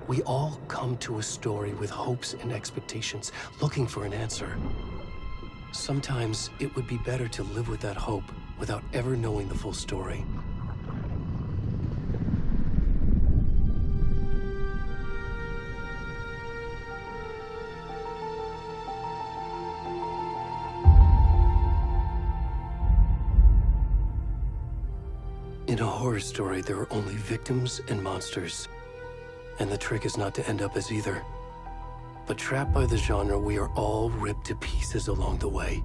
We all come to a story with hopes and expectations, looking for an answer. Sometimes it would be better to live with that hope without ever knowing the full story. In a horror story, there are only victims and monsters. And the trick is not to end up as either. But trapped by the genre, we are all ripped to pieces along the way.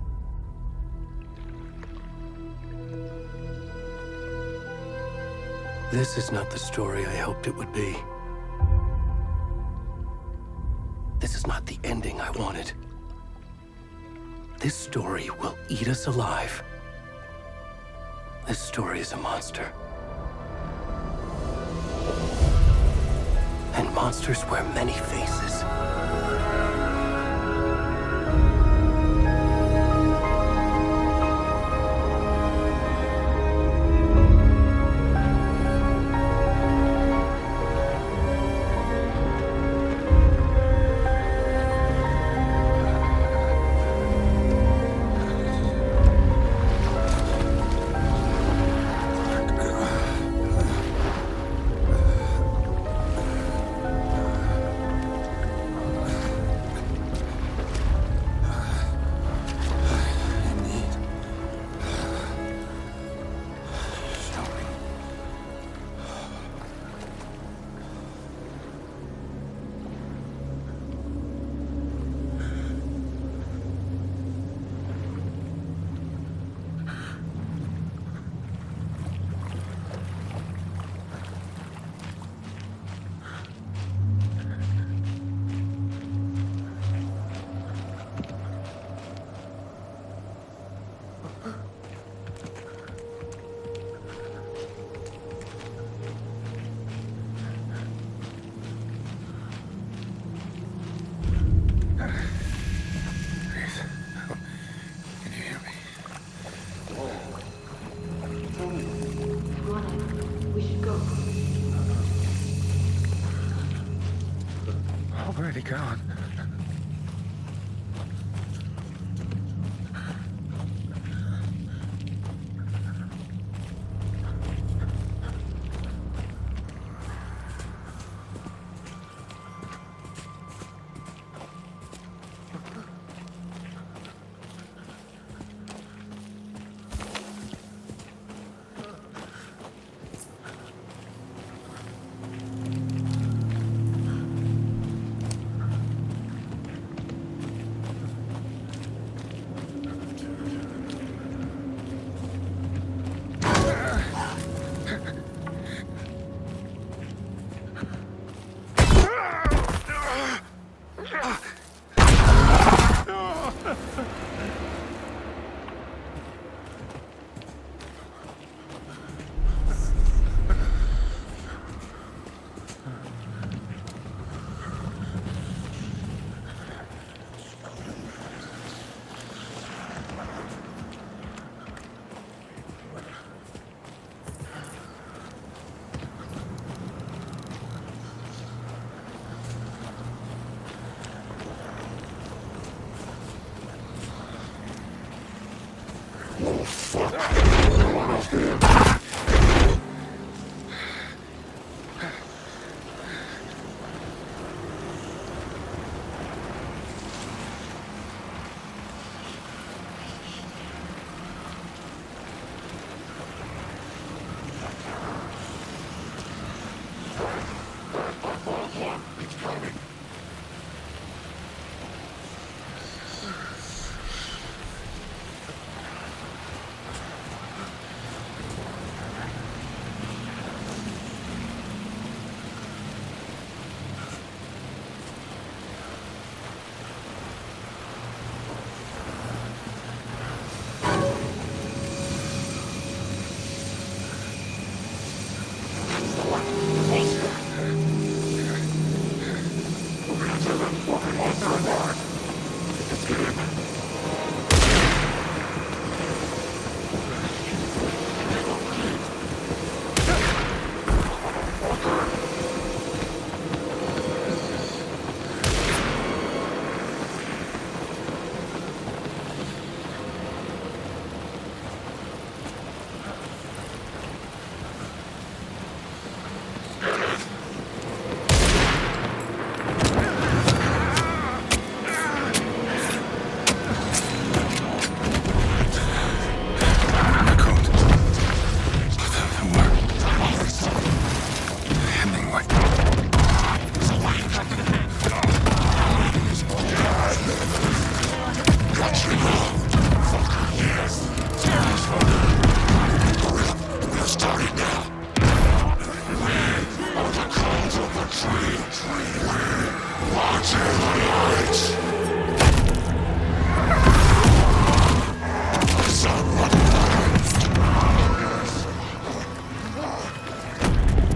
This is not the story I hoped it would be. This is not the ending I wanted. This story will eat us alive. This story is a monster. And monsters wear many faces. Where'd he gone?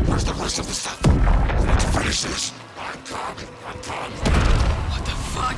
Where's the rest of the stuff? We need to finish this. What the fuck?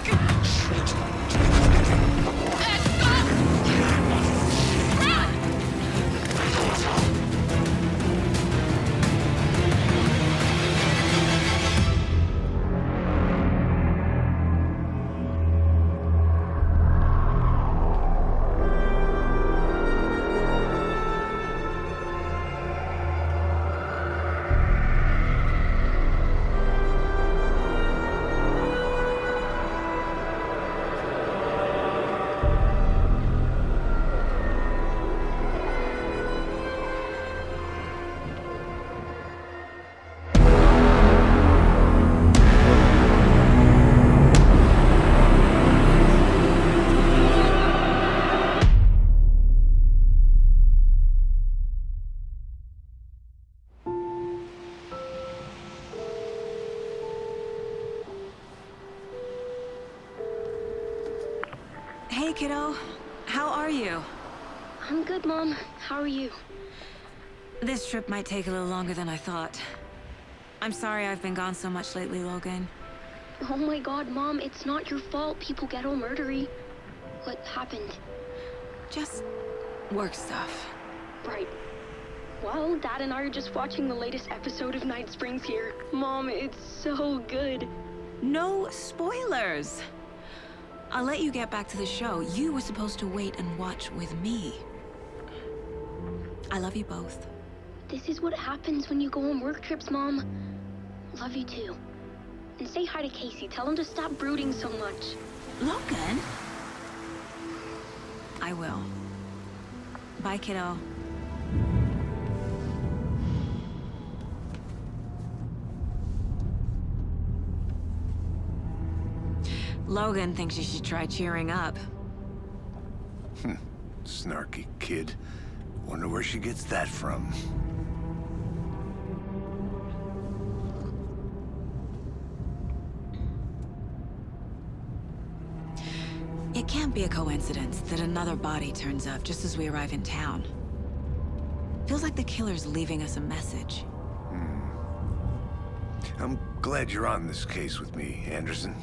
Hey, kiddo. How are you? I'm good, Mom. How are you? This trip might take a little longer than I thought. I'm sorry I've been gone so much lately, Logan. Oh my god, Mom, it's not your fault people get all murdery. What happened? Just work stuff. Right. Well, Dad and I are just watching the latest episode of Night Springs here. Mom, it's so good. No spoilers! I'll let you get back to the show. You were supposed to wait and watch with me. I love you both. This is what happens when you go on work trips, Mom. Love you too. And say hi to Casey. Tell him to stop brooding so much. Logan? I will. Bye, kiddo. Logan thinks you should try cheering up. Snarky kid. Wonder where she gets that from. It can't be a coincidence that another body turns up just as we arrive in town. Feels like the killer's leaving us a message. I'm glad you're on this case with me, Anderson.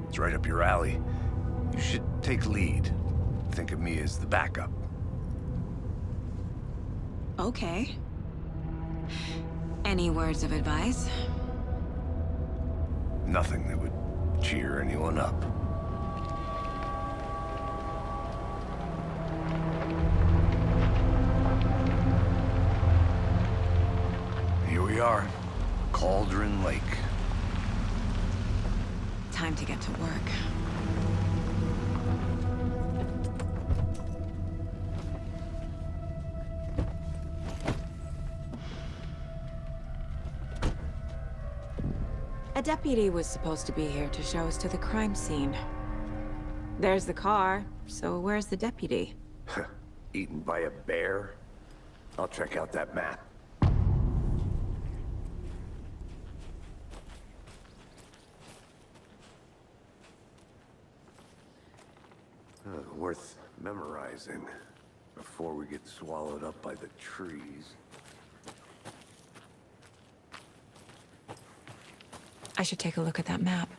It's right up your alley. You should take lead. Think of me as the backup. Okay. Any words of advice? Nothing that would cheer anyone up. Here we are. Cauldron Lake. Time to get to work. A deputy was supposed to be here to show us to the crime scene. There's the car, so where's the deputy? Eaten by a bear? I'll check out that map. Worth memorizing before we get swallowed up by the trees. I should take a look at that map.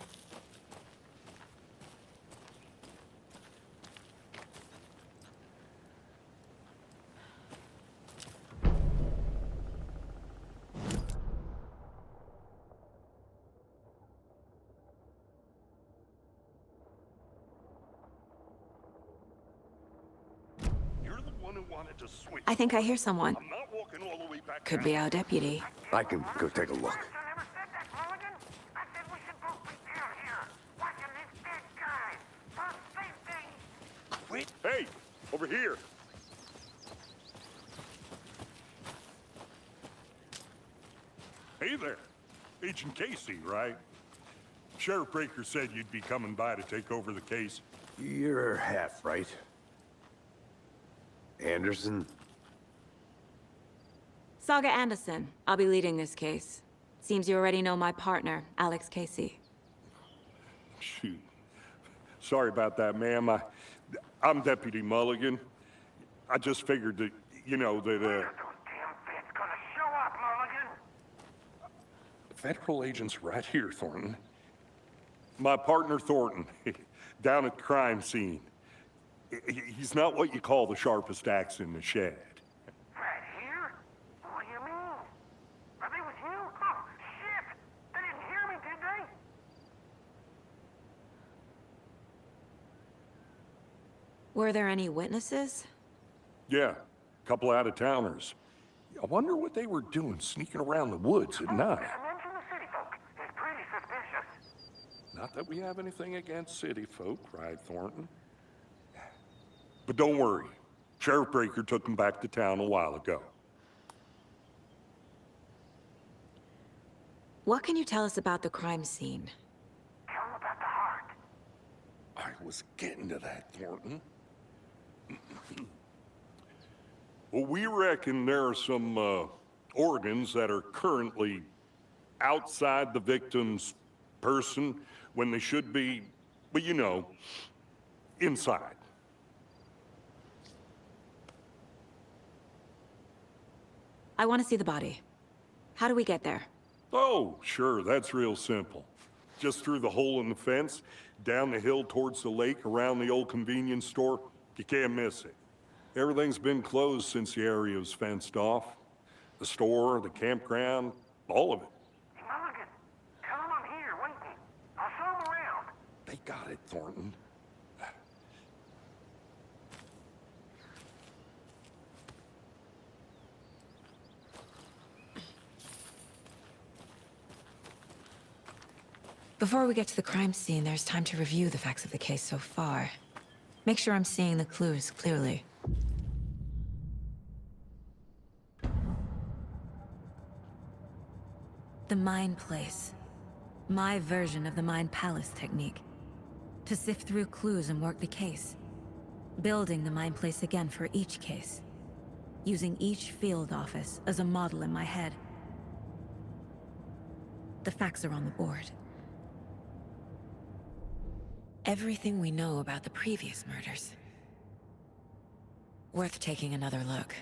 I think I hear someone. Could be our deputy. I can go take a look. Hey, over here. Hey there. Agent Casey, right? Sheriff Breaker said you'd be coming by to take over the case. You're half right. Anderson? Saga Anderson. I'll be leading this case. Seems you already know my partner, Alex Casey. Shoot. Sorry about that, ma'am. I'm Deputy Mulligan. I just figured that, you know, that, Federal agents right here, Thornton. My partner, Thornton, down at the crime scene. He's not what you call the sharpest axe in the shed. Right here? What do you mean? Are they with you? Oh, shit! They didn't hear me, did they? Were there any witnesses? Yeah, a couple out-of-towners. I wonder what they were doing sneaking around the woods at night. Mention the city folk. It's pretty suspicious. Not that we have anything against city folk, right, Thornton? But don't worry. Sheriff Breaker took them back to town a while ago. What can you tell us about the crime scene? Tell them about the heart. I was getting to that, Thornton. Well, we reckon there are some organs that are currently outside the victim's person when they should be, well, you know, inside. I want to see the body. How do we get there? Oh, sure, that's real simple. Just through the hole in the fence, down the hill towards the lake, around the old convenience store. You can't miss it. Everything's been closed since the area was fenced off. The store, the campground, all of it. Mulligan, tell them I'm here, waiting. I'll show them around. They got it, Thornton. Before we get to the crime scene, there's time to review the facts of the case so far. Make sure I'm seeing the clues clearly. The Mind Place. My version of the Mind Palace technique. To sift through clues and work the case. Building the Mind Place again for each case. Using each field office as a model in my head. The facts are on the board. Everything we know about the previous murders. Worth taking another look.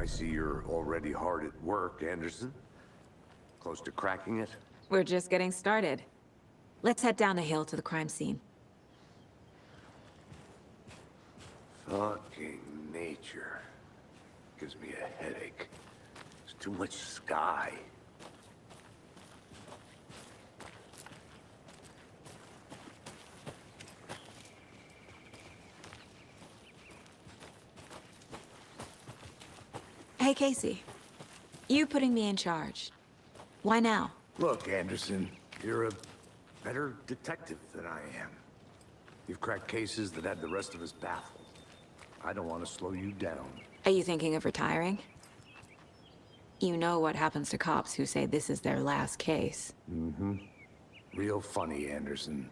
see you're already hard at work, Anderson. Close to cracking it? We're just getting started. Let's head down the hill to the crime scene. Fucking nature. Gives me a headache. There's too much sky. Hey, Casey. You putting me in charge. Why now? Look, Anderson, you're a better detective than I am. You've cracked cases that had the rest of us baffled. I don't want to slow you down. Are you thinking of retiring? You know what happens to cops who say this is their last case. Mm-hmm. Real funny, Anderson.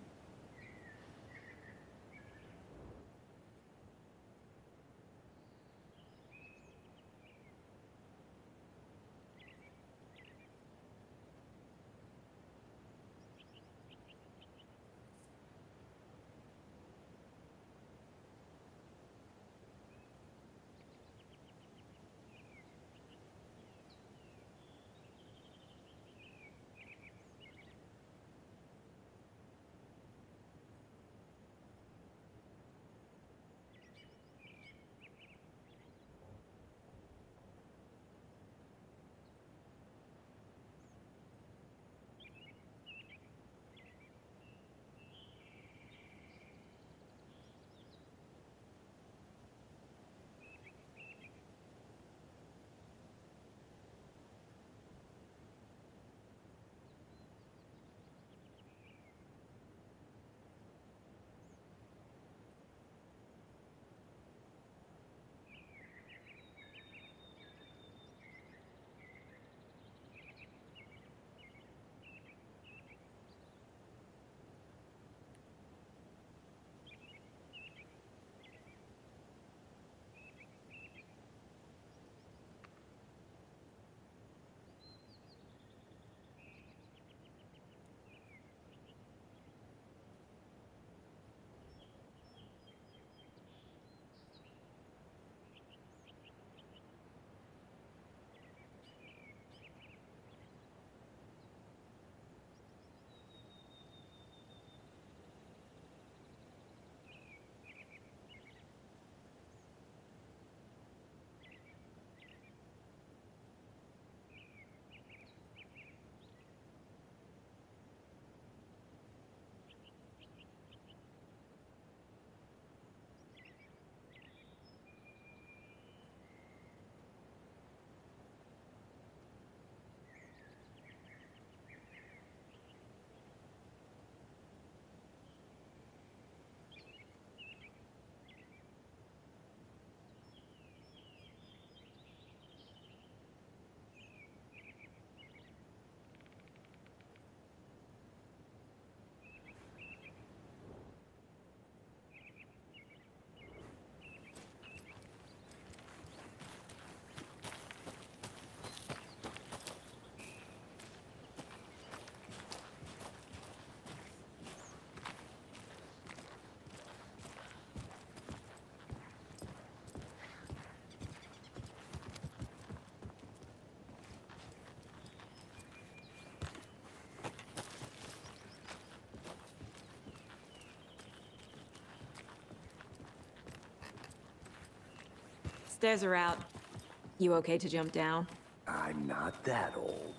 Stairs are out. You okay to jump down? I'm not that old.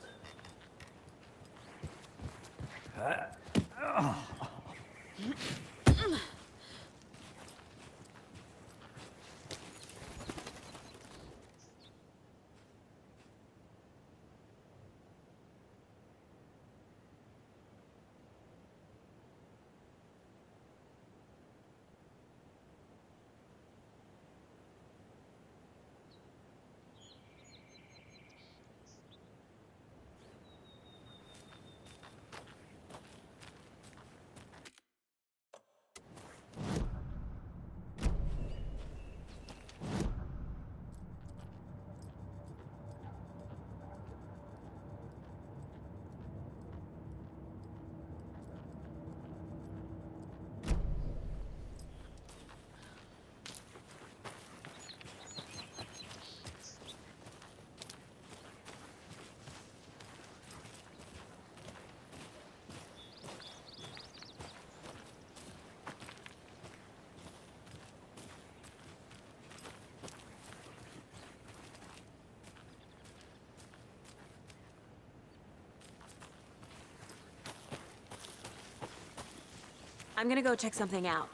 I'm gonna go check something out.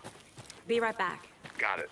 Be right back. Got it.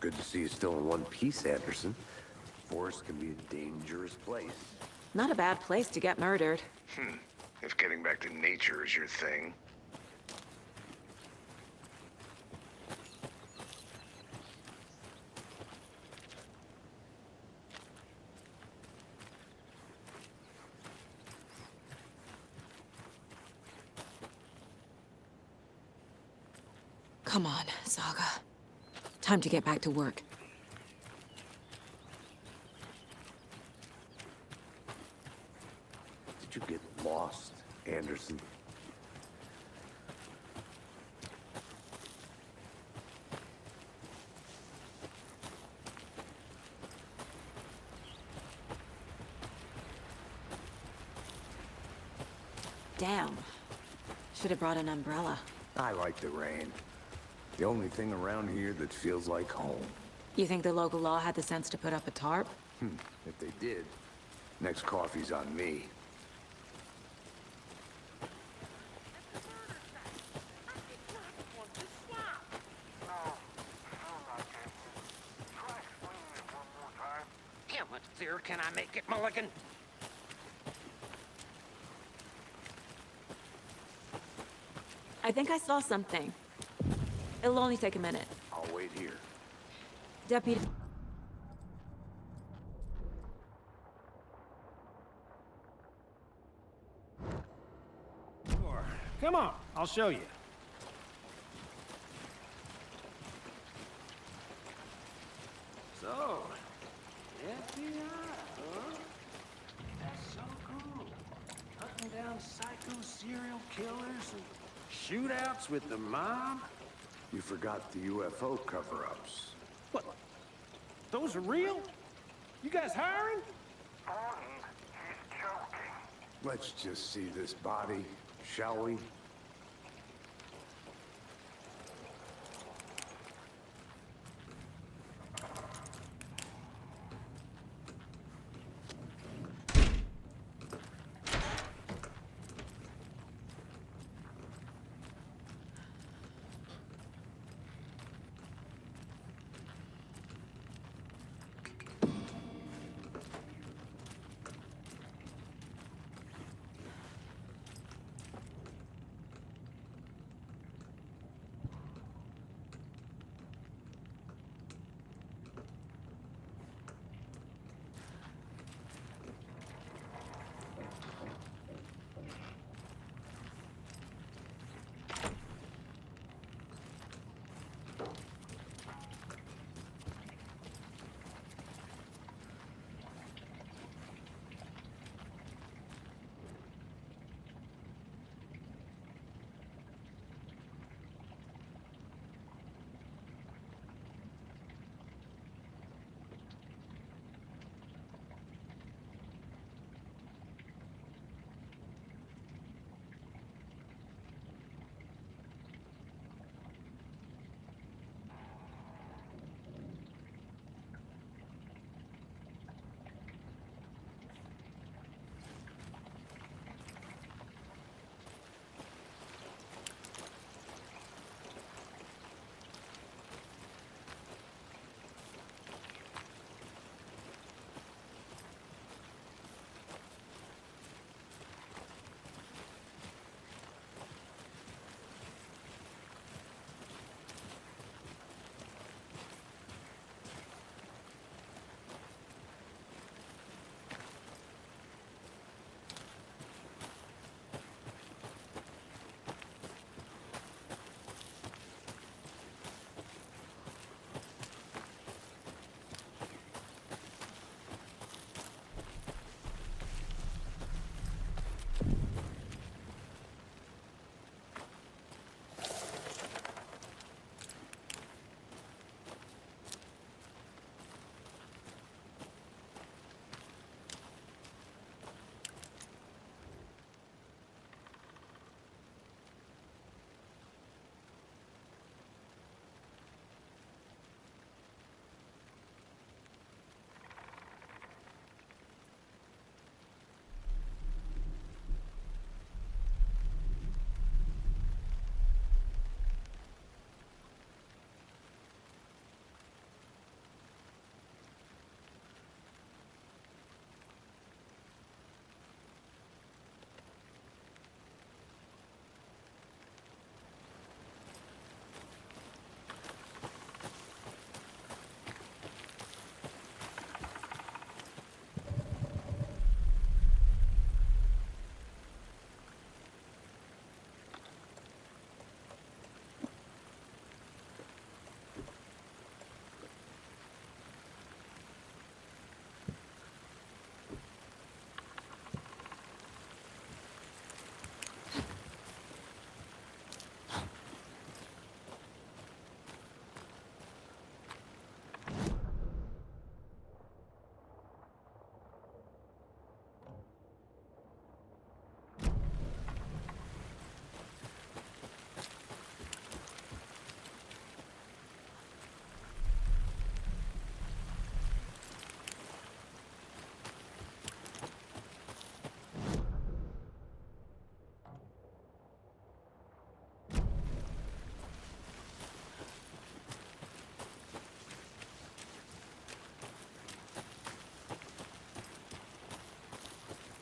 Good to see you still in one piece, Anderson. Forest can be a dangerous place. Not a bad place to get murdered. If getting back to nature is your thing. Come on, Saga. Time to get back to work. Did you get lost, Anderson? Damn. Should have brought an umbrella. I like the rain. The only thing around here that feels like home. You think the local law had the sense to put up a tarp? If they did, next coffee's on me. How much clearer can I make it, Mulligan? I think I saw something. It'll only take a minute. I'll wait here. Deputy... Sure. Come on, I'll show you. So, FBI, huh? That's so cool. Hunting down psycho serial killers and shootouts with the mob? You forgot the UFO cover-ups. What? Those are real? You guys hiring? Thornton, he's joking. Let's just see this body, shall we?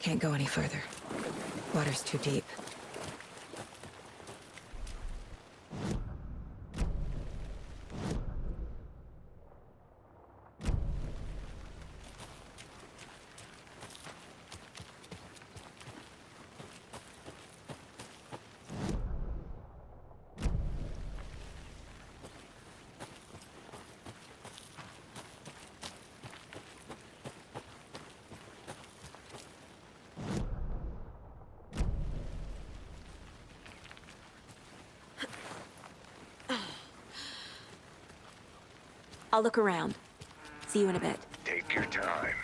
Can't go any further. Water's too deep. I'll look around. See you in a bit. Take your time.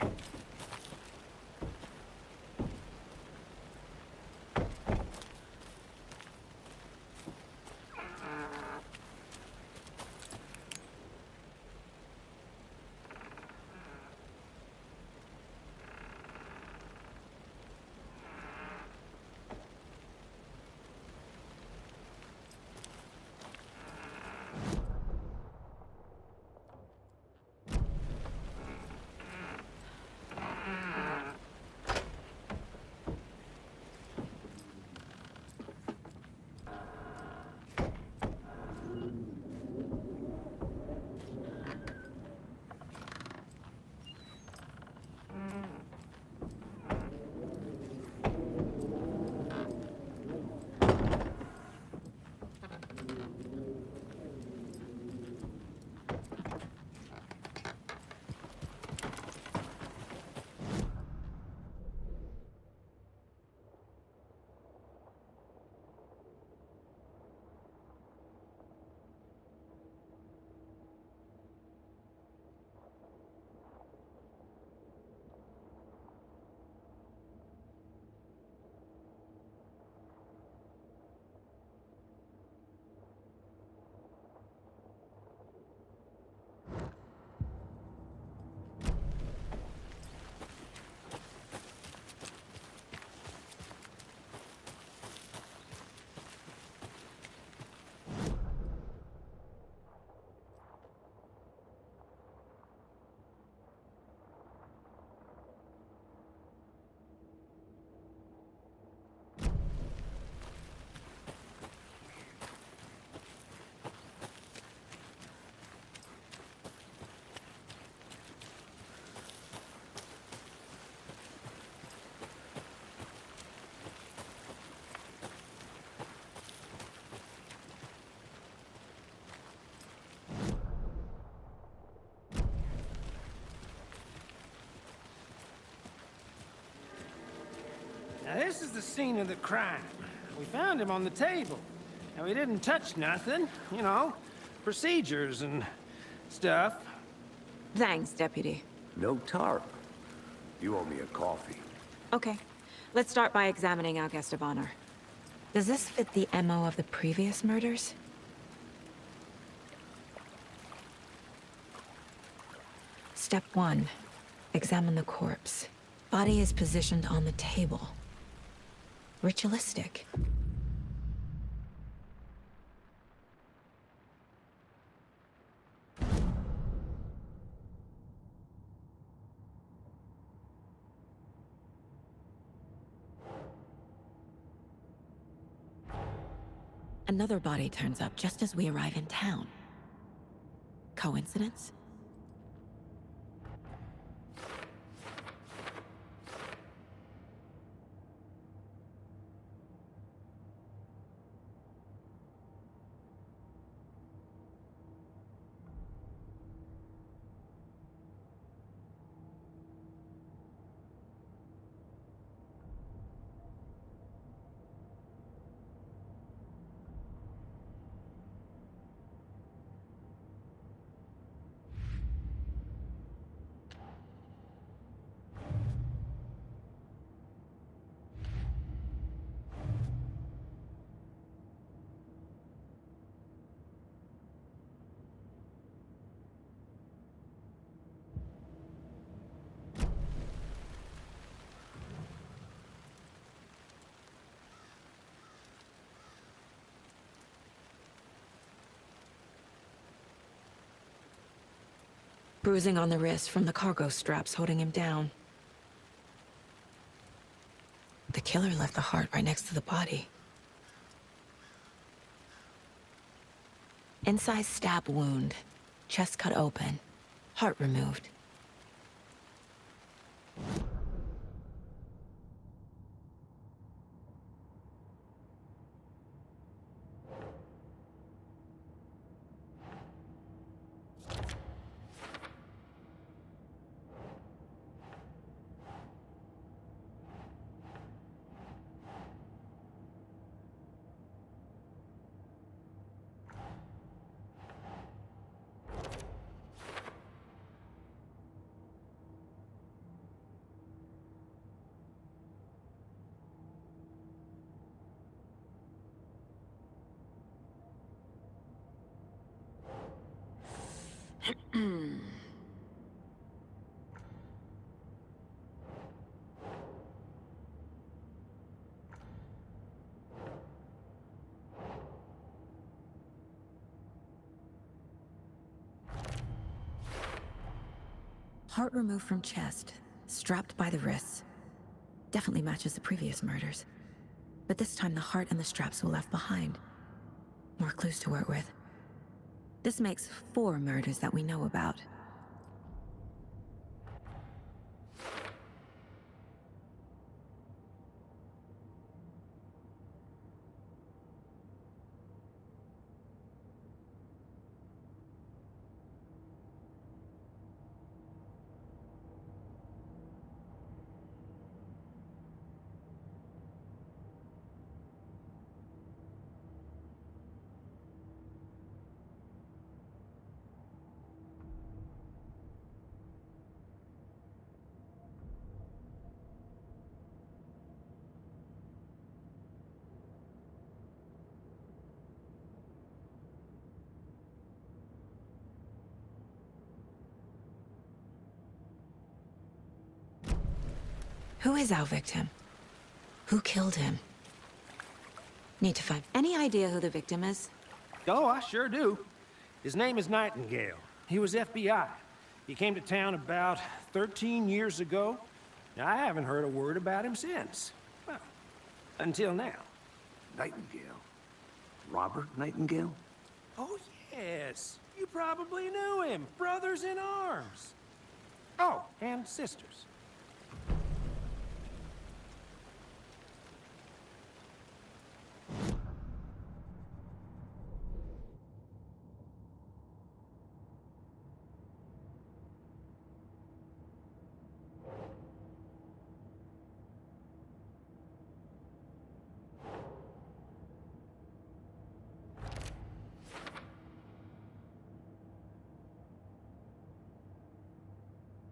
Now, this is the scene of the crime. We found him on the table. And we didn't touch nothing, you know, procedures and stuff. Thanks, Deputy. No tarp. You owe me a coffee. Okay. Let's start by examining our guest of honor. Does this fit the MO of the previous murders? Step 1. Examine the corpse. Body is positioned on the table. Ritualistic. Another body turns up just as we arrive in town. Coincidence? Bruising on the wrist from the cargo straps holding him down. killer left the heart right next to the body. Inside stab wound, chest cut open, heart removed. Heart removed from chest, strapped by the wrists. Definitely matches the previous murders. But this time the heart and the straps were left behind. More clues to work with. This makes 4 murders that we know about. Who is our victim? Who killed him? Need to find any idea who the victim is? Oh, I sure do. His name is Nightingale. He was FBI. He came to town about 13 years ago. I haven't heard a word about him since. Well, until now. Nightingale? Robert Nightingale? Oh, yes. You probably knew him. Brothers in arms. Oh, and sisters.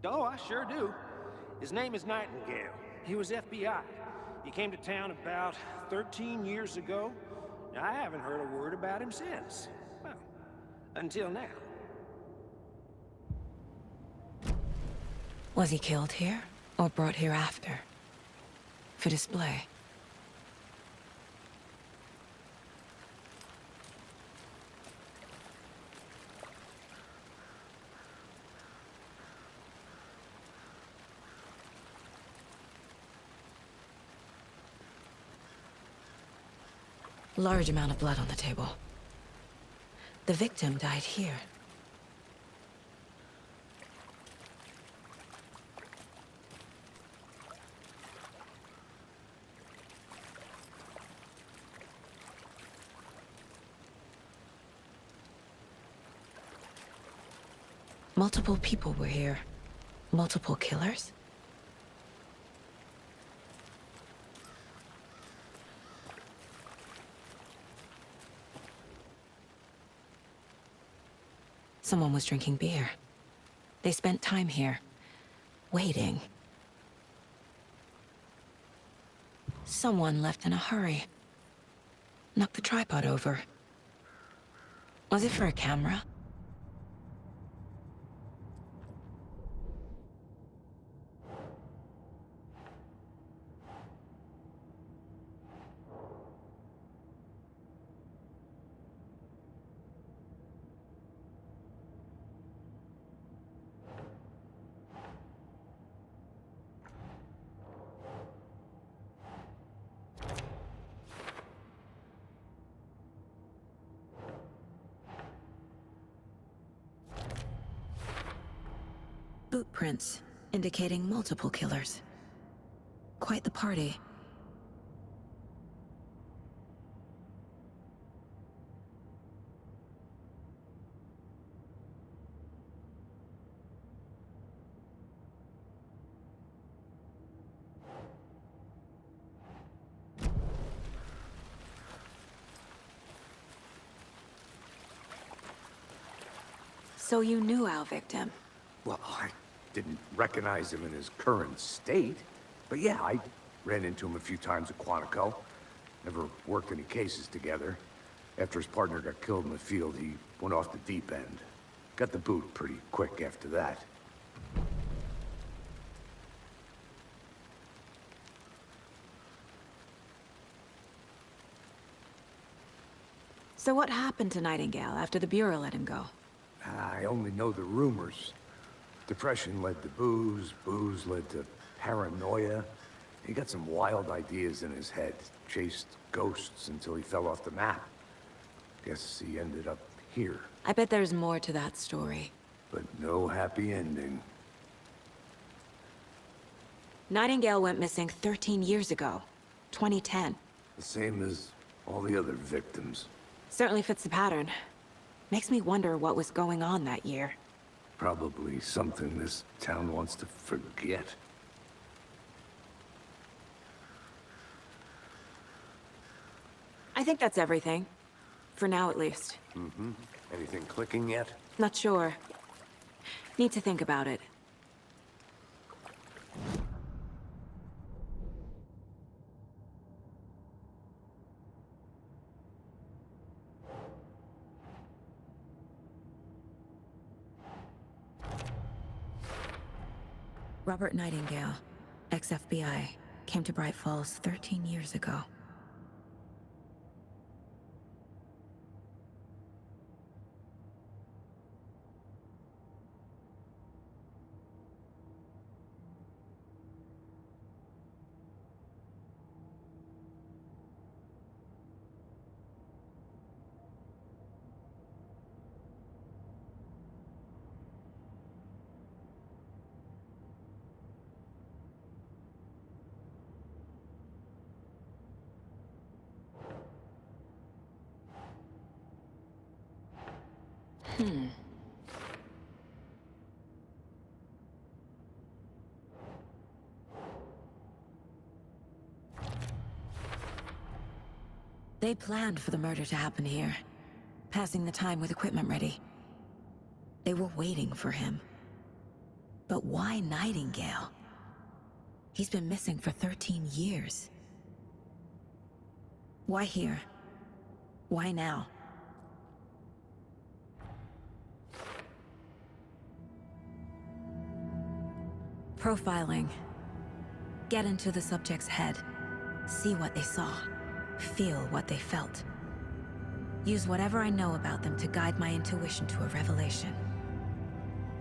Oh, I sure do. His name is Nightingale. He was FBI. He came to town about 13 years ago. I haven't heard a word about him since. Well, until now. Was he killed here, or brought here after? For display? Large amount of blood on the table. The victim died here. Multiple people were here. Multiple killers? Someone was drinking beer. They spent time here, waiting. Someone left in a hurry. Knocked the tripod over. Was it for a camera? boot prints, indicating multiple killers. Quite the party. So you knew our victim? Well, I didn't recognize him in his current state. But yeah, I ran into him a few times at Quantico. Never worked any cases together. After his partner got killed in the field, he went off the deep end. Got the boot pretty quick after that. So what happened to Nightingale after the Bureau let him go? I only know the rumors. Depression led to booze, booze led to paranoia. He got some wild ideas in his head, chased ghosts until he fell off the map. Guess he ended up here, I bet there's more to that story. but no happy ending. Nightingale went missing 13 years ago. 2010. The same as all the other victims. Certainly fits the pattern. Makes me wonder what was going on that year. Probably something this town wants to forget. I think that's everything. For now, at least. Anything clicking yet? Not sure. Need to think about it. Robert Nightingale, ex-FBI, came to Bright Falls 13 years ago. They planned for the murder to happen here, passing the time with equipment ready. They were waiting for him. But why Nightingale? He's been missing for 13 years. Why here? Why now? Profiling. Get into the subject's head. See what they saw. Feel what they felt. Use whatever I know about them to guide my intuition to a revelation.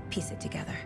Piece it together.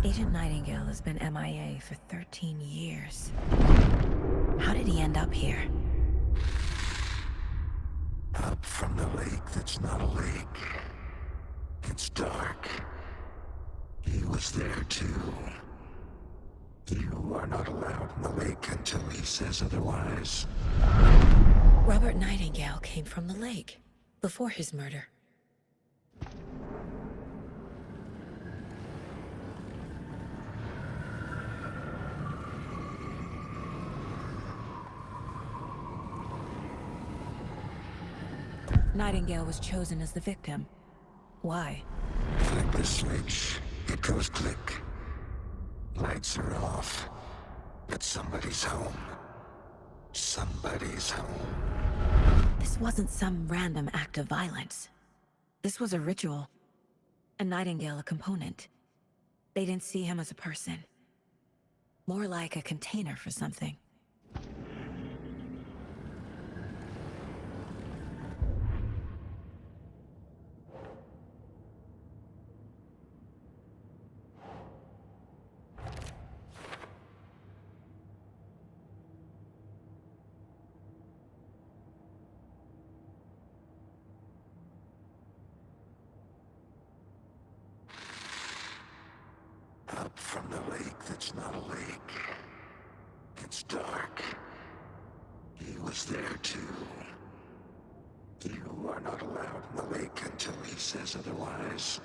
Agent Nightingale has been MIA for 13 years. How did he end up here? Up from the lake that's not a lake. It's dark. He was there too. You are not allowed in the lake until he says otherwise. Robert Nightingale came from the lake, before his murder. Nightingale was chosen as the victim. Why? Flip the switch. It goes click. Lights are off. But somebody's home. Somebody's home. This wasn't some random act of violence. This was a ritual. And Nightingale a component. They didn't see him as a person. More like a container for something. Up from the lake that's not a lake. It's dark. He was there too. You are not allowed in the lake until he says otherwise.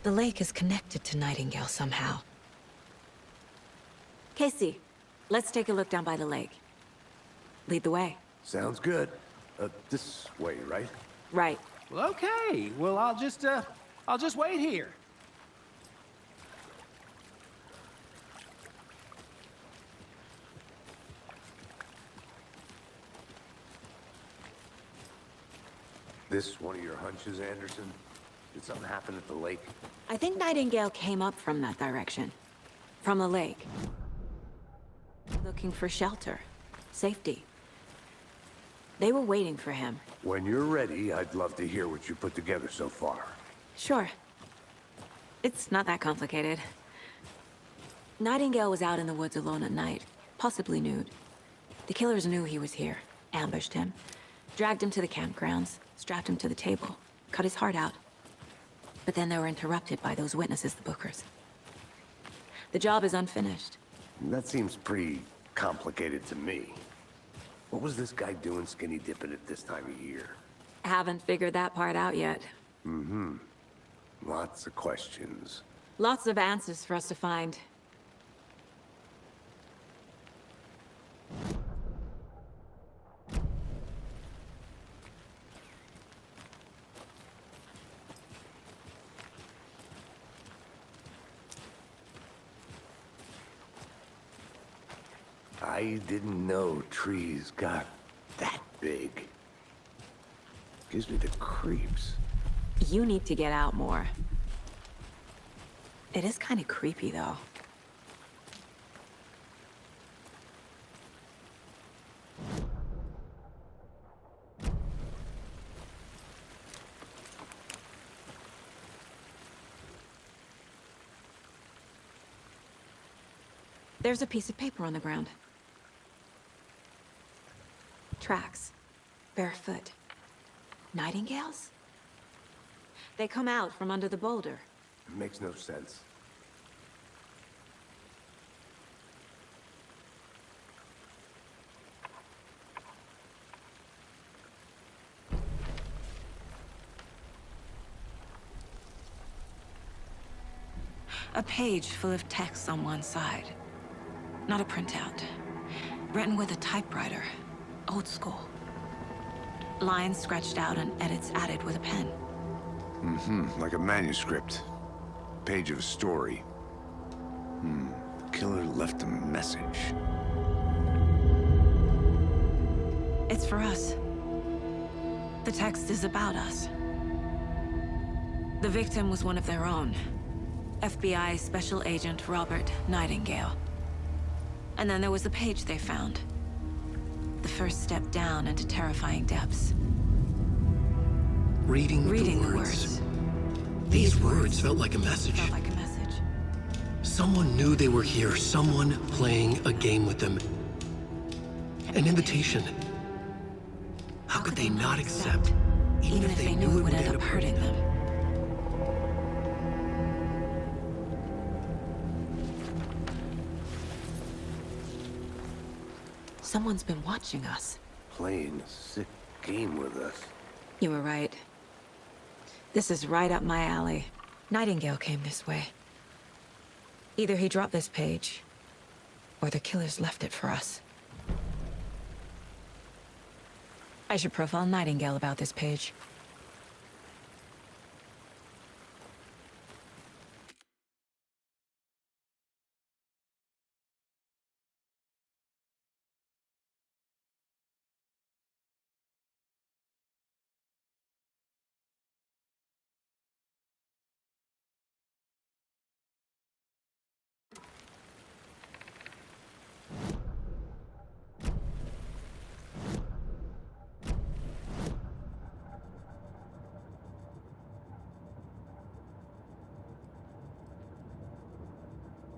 The lake is connected to Nightingale somehow. Casey, let's take a look down by the lake. Lead the way. Sounds good. This way, right? Right. Well, okay. Well, I'll just wait here. This one of your hunches, Anderson? Did something happen at the lake? I think Nightingale came up from that direction. From the lake. Looking for shelter. Safety. They were waiting for him. When you're ready, I'd love to hear what you put together so far. Sure. It's not that complicated. Nightingale was out in the woods alone at night, possibly nude. The killers knew he was here, ambushed him, dragged him to the campgrounds, strapped him to the table, cut his heart out. But then they were interrupted by those witnesses, the Bookers. The job is unfinished. That seems pretty complicated to me. What was this guy doing skinny dipping at this time of year? Haven't figured that part out yet. Lots of questions. Lots of answers for us to find. I didn't know trees got that big. Gives me the creeps. You need to get out more. It is kind of creepy, though. There's a piece of paper on the ground. Tracks. Barefoot. Nightingales? They come out from under the boulder. Makes no sense. A page full of text on one side. Not a printout. Written with a typewriter. Old school. Lines scratched out and edits added with a pen. Like a manuscript. Page of a story. The killer left a message. It's for us. The text is about us. The victim was one of their own. FBI Special Agent Robert Nightingale. And then there was the page they found. The first step down into terrifying depths. Reading the words. These words felt like a message. Felt like a message. Someone knew they were here, someone playing a game with them. An invitation. How could they not accept, even if they knew it would end up hurting them? Someone's been watching us. Playing a sick game with us. You were right. This is right up my alley. Nightingale came this way. Either he dropped this page, or the killers left it for us. I should profile Nightingale about this page.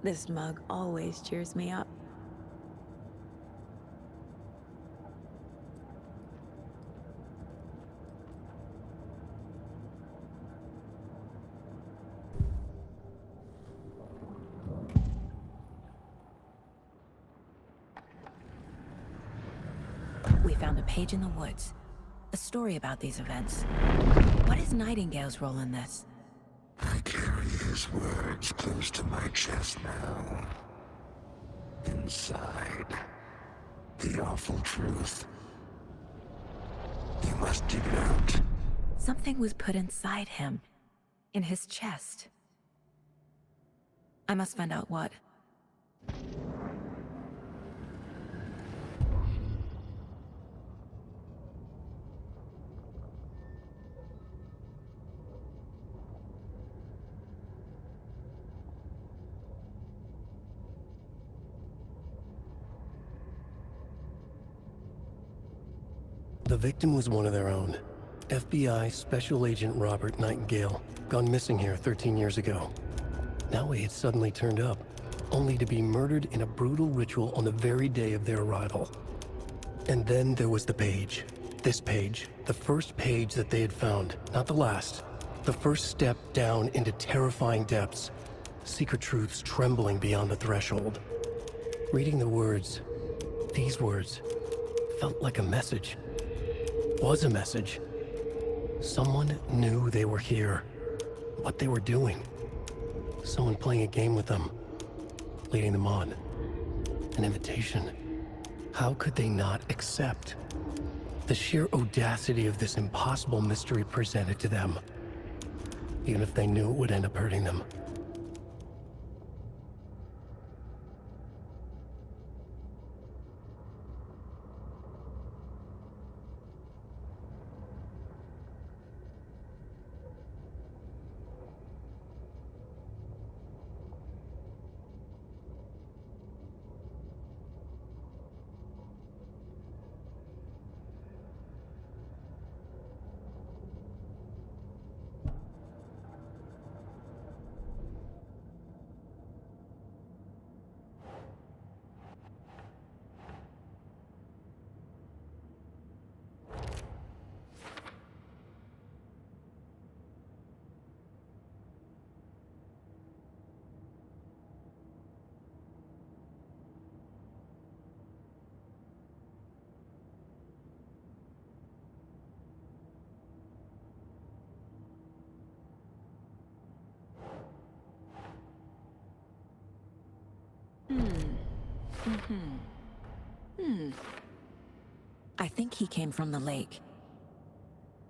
This mug always cheers me up. We found a page in the woods. A story about these events. What is Nightingale's role in this? I carry his words close to my chest now. Inside, the awful truth. You must dig it out. Something was put inside him. In his chest. I must find out what. The victim was one of their own. FBI Special Agent Robert Nightingale, gone missing here 13 years ago. Now he had suddenly turned up, only to be murdered in a brutal ritual on the very day of their arrival. And then there was the page. This page, the first page that they had found, not the last. The first step down into terrifying depths. Secret truths trembling beyond the threshold. Reading the words, these words, felt like a message. Was a message. Someone knew they were here, what they were doing. Someone playing a game with them, leading them on. An invitation. How could they not accept? The sheer audacity of this impossible mystery presented to them, even if they knew it would end up hurting them. I think he came from the lake.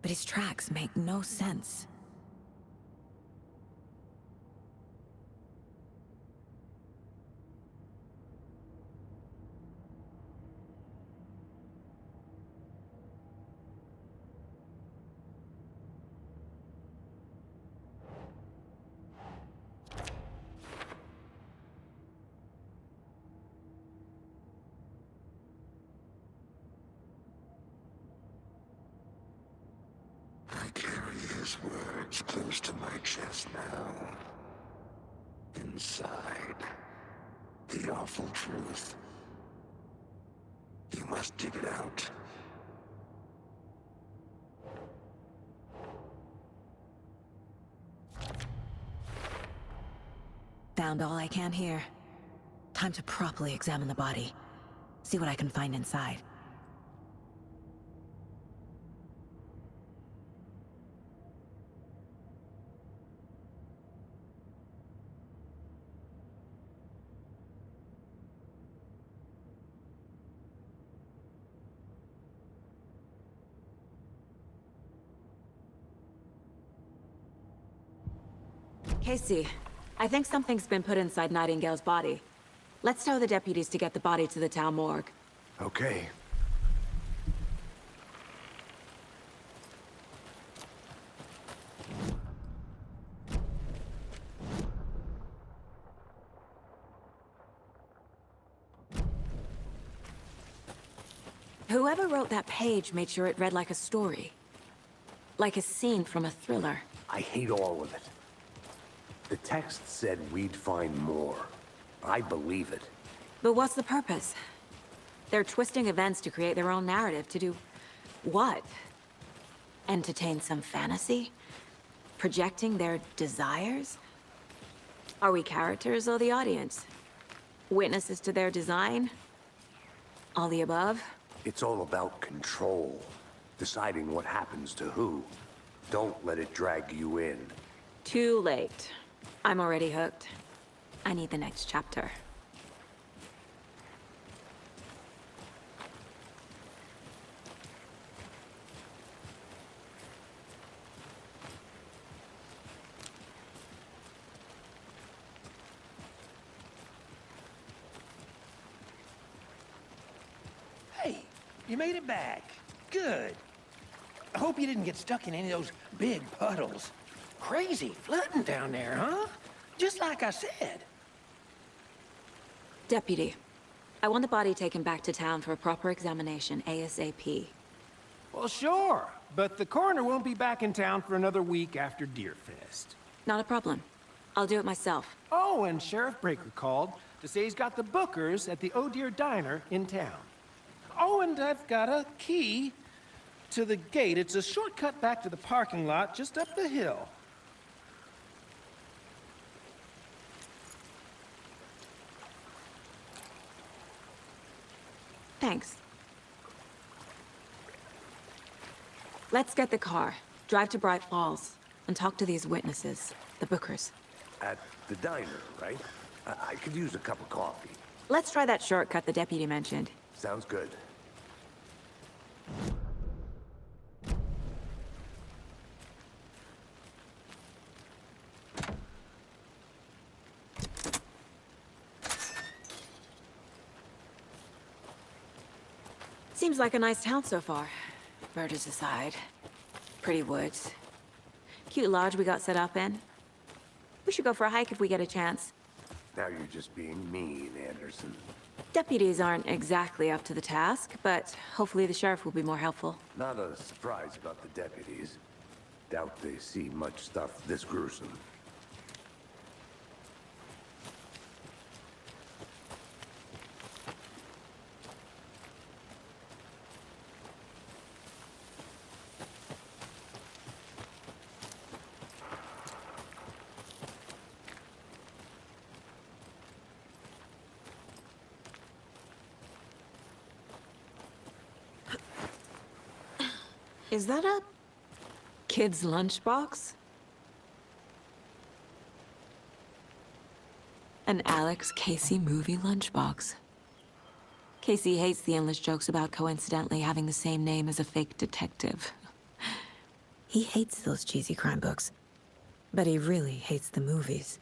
But his tracks make no sense. I carry his words close to my chest now. Inside, the awful truth. You must dig it out. Found all I can here. Time to properly examine the body. See what I can find inside. Casey, I think something's been put inside Nightingale's body. Let's tell the deputies to get the body to the town morgue. Okay. Whoever wrote that page made sure it read like a story. Like a scene from a thriller. I hate all of it. The text said we'd find more. I believe it. But what's the purpose? They're twisting events to create their own narrative to do... what? Entertain some fantasy? Projecting their desires? Are we characters or the audience? Witnesses to their design? All the above? It's all about control. Deciding what happens to who. Don't let it drag you in. Too late. I'm already hooked. I need the next chapter. Hey, you made it back. Good. I hope you didn't get stuck in any of those big puddles. Crazy flooding down there, huh? Just like I said. Deputy, I want the body taken back to town for a proper examination, ASAP. Well, sure. But the coroner won't be back in town for another week after Deerfest. Not a problem. I'll do it myself. Oh, and Sheriff Breaker called to say he's got the Bookers at the Oh Deer Diner in town. Oh, and I've got a key to the gate. It's a shortcut back to the parking lot just up the hill. Thanks. Let's get the car, drive to Bright Falls, and talk to these witnesses, the Bookers. At the diner, right? I could use a cup of coffee. Let's try that shortcut the deputy mentioned. Sounds good. Seems like a nice town so far. Murders aside. Pretty woods. Cute lodge we got set up in. We should go for a hike if we get a chance. Now you're just being mean, Anderson. Deputies aren't exactly up to the task, but hopefully the sheriff will be more helpful. Not a surprise about the deputies. Doubt they see much stuff this gruesome. Is that a kid's lunchbox? An Alex Casey movie lunchbox. Casey hates the endless jokes about coincidentally having the same name as a fake detective. He hates those cheesy crime books, but he really hates the movies.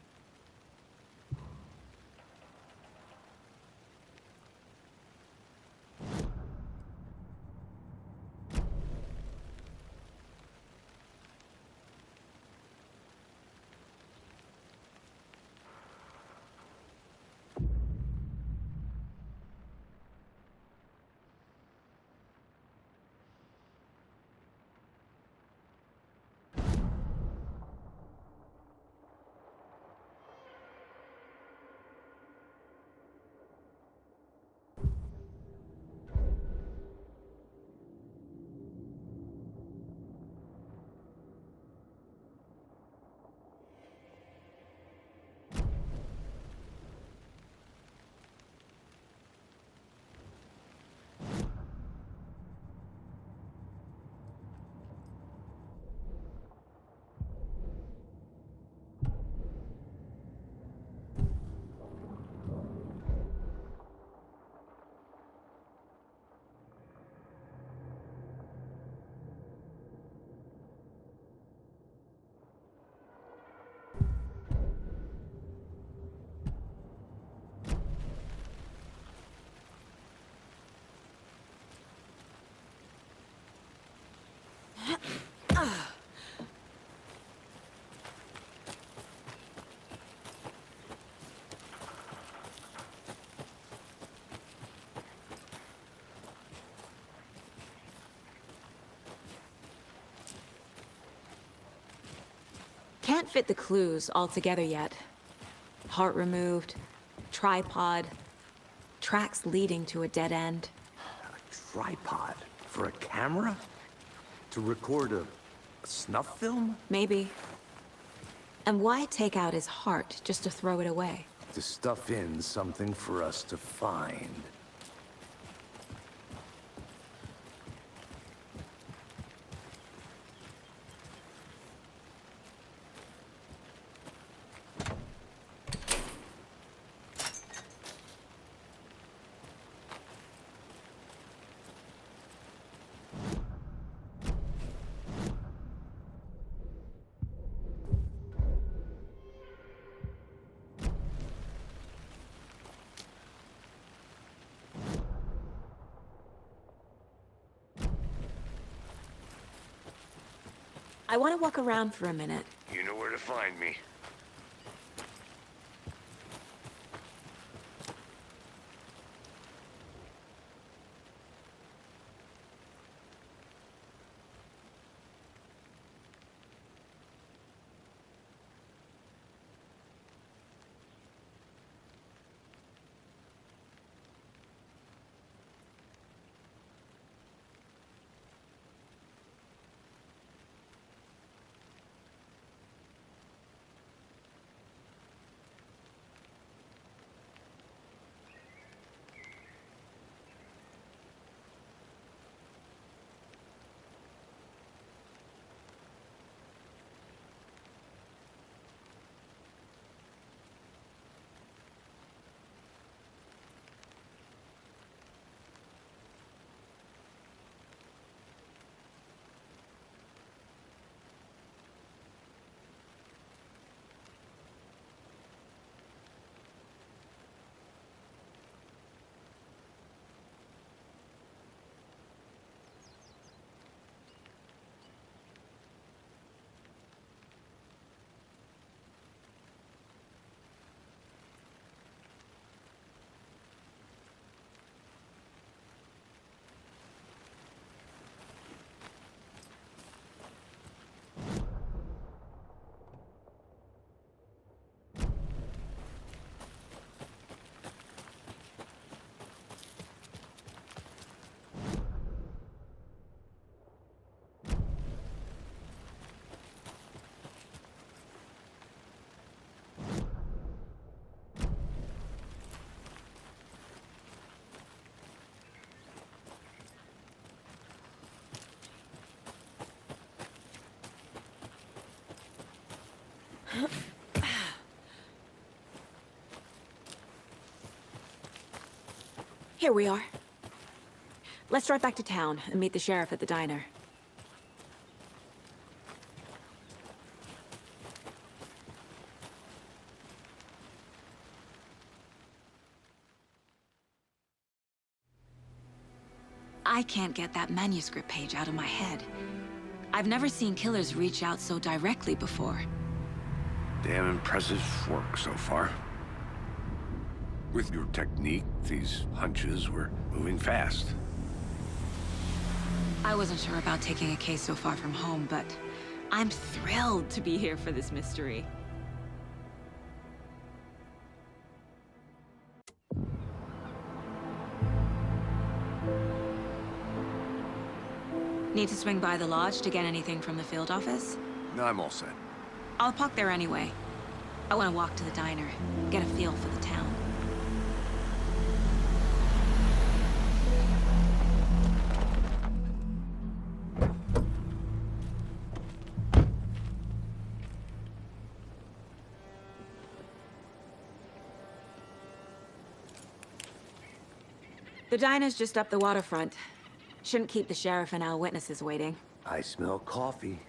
can't fit the clues all together yet. Heart removed, tripod, tracks leading to a dead end. A tripod? For a camera? To record a snuff film? Maybe. And why take out his heart just to throw it away? To stuff in something for us to find. I want to walk around for a minute. You know where to find me. Here we are. Let's drive back to town and meet the sheriff at the diner. I can't get that manuscript page out of my head. I've never seen killers reach out so directly before. Damn impressive work so far. With your technique, these hunches were moving fast. I wasn't sure about taking a case so far from home, but I'm thrilled to be here for this mystery. Need to swing by the lodge to get anything from the field office? No, I'm all set. I'll park there anyway. I want to walk to the diner, get a feel for the town. The diner's just up the waterfront. Shouldn't keep the sheriff and our witnesses waiting. I smell coffee.